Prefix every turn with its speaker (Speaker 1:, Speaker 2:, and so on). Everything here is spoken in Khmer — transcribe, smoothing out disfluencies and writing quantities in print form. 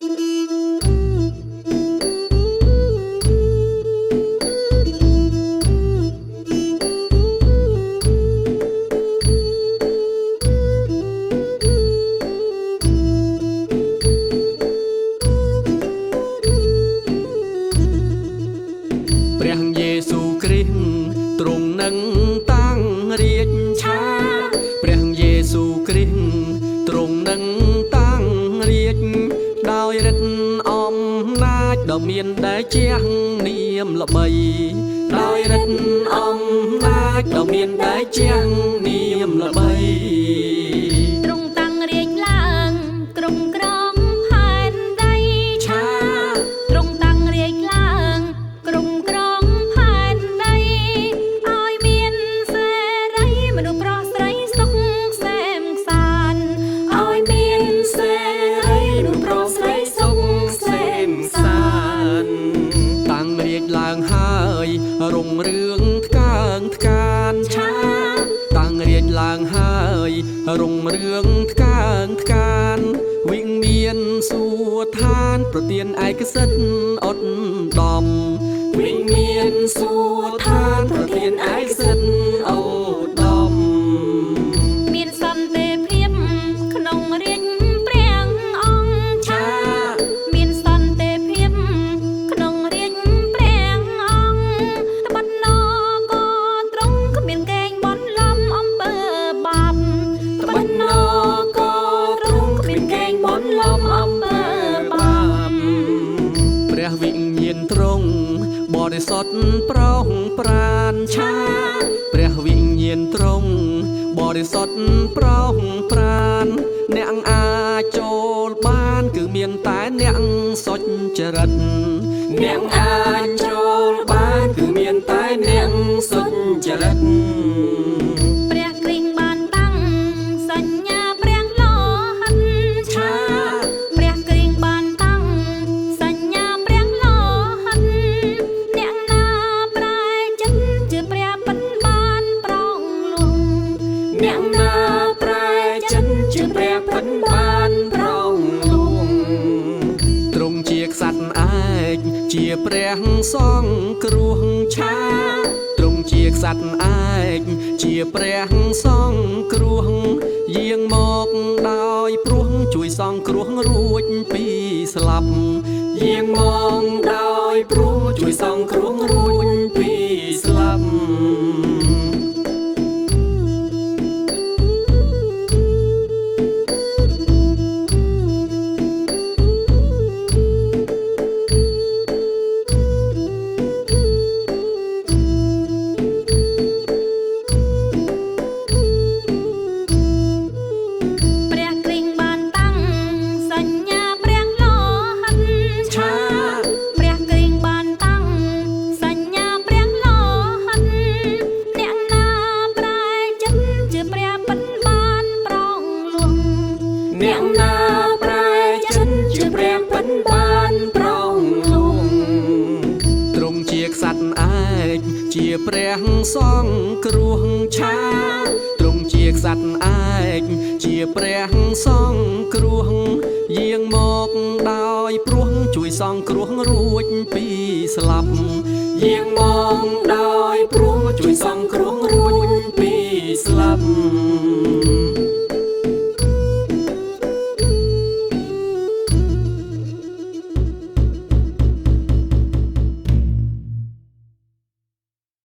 Speaker 1: ព្រះយេស៊ូវគ្រីស្ទទ្រង់នឹងតាំងរាជឆាព្រះយេស៊ូវគ្រីស្ទទ្រង់នឹងតាំងរាជដោយឫទ្ធិអំណាចដ៏មានដែលជានាមល្បីដោយឫទ្ធិអំណាចដ៏មានដែលជានាមល្បី
Speaker 2: ទ្រង់តាំងរាជឡើងគ្រងក្រងផែនដីឆាទ្រង់តាំងរាជឡើងគ្រងក្រងផែនដីឲ្យមានសេរីមនុស្សប្រុសស្រីសុខសែមសានឲ្យមានសេរីមនុស្សប្រុសស្រីសុខសែមសាន
Speaker 1: តាំងរាជឡើងហើយរុងរឿងថ្កើងថ្កានឆាតាំងរាជឡើងហើយរុងរឿងថ្កើងថ្កានវិមានសួឋានប្រទានឯកសិទ្ធិអត់ដំវិមានសួឋានប្រទានឯកសិទ្ធិអត់ដំ
Speaker 2: មានសន្តិភាពក្នុងរាជព្រះអង្គឆាមានសន្តិភាពក្នុងរាជព្រះអង្គត្បិតណក៏ទ្រង់គ្មានកេងបន្លំអំពើបាបត្បិតណក៏ទ្រង់គ្មានកេងបន្លំអំពើបាប
Speaker 1: ព្រះវិញ្ញាណទ្រង់បរិសុទ្ធប្រោសប្រានឆាព្រះវិញ្ញាណទ្រង់បរិសុទ្ធប្រោសប្រានអ្នកអាចចូលបានគឺមានតែអ្នកសុចរិតអ្នកអាចចូលបានគឺមានតែអ្នកសុចរិត
Speaker 2: ព្រះគ្រីស្ទបានតាំងសញ្ញាព្រះលោហិតឆាព្រះគ្រីស្ទបានតាំងសញ្ញាព្រះលោហិតអ្នកណាប្រែចិត្តជាព្រះពិតបានប្រងលួង
Speaker 1: អ្នកណាប្រែចិត្តជាព្រះពិតបានប្រងលួងទ្រង់ជាក្សត្រឯកជាព្រះសង្គ្រោះឆាទ្រង់ជាក្សត្រឯកជាព្រះសង្គ្រោះយាងមកដោយព្រោះជួយសង្គ្រោះរួចពីស្លាប់យាងមកដោយព្រោះជួយសង្គ្រោះរួចពីស្លាប់អ្នកណាប្រែចិត្តជាព្រះពិតបានប្រងលួងទ្រង់ជាក្សត្រឯកជាព្រះសង្គ្រោះឆាទ្រង់ជាក្សត្រឯកជាព្រះសង្គ្រោះយាងមកដោយព្រោះជួយសង្គ្រោះរួចពីស្លាប់យាងមកដោយព្រោះជួយសង្គ្រោះ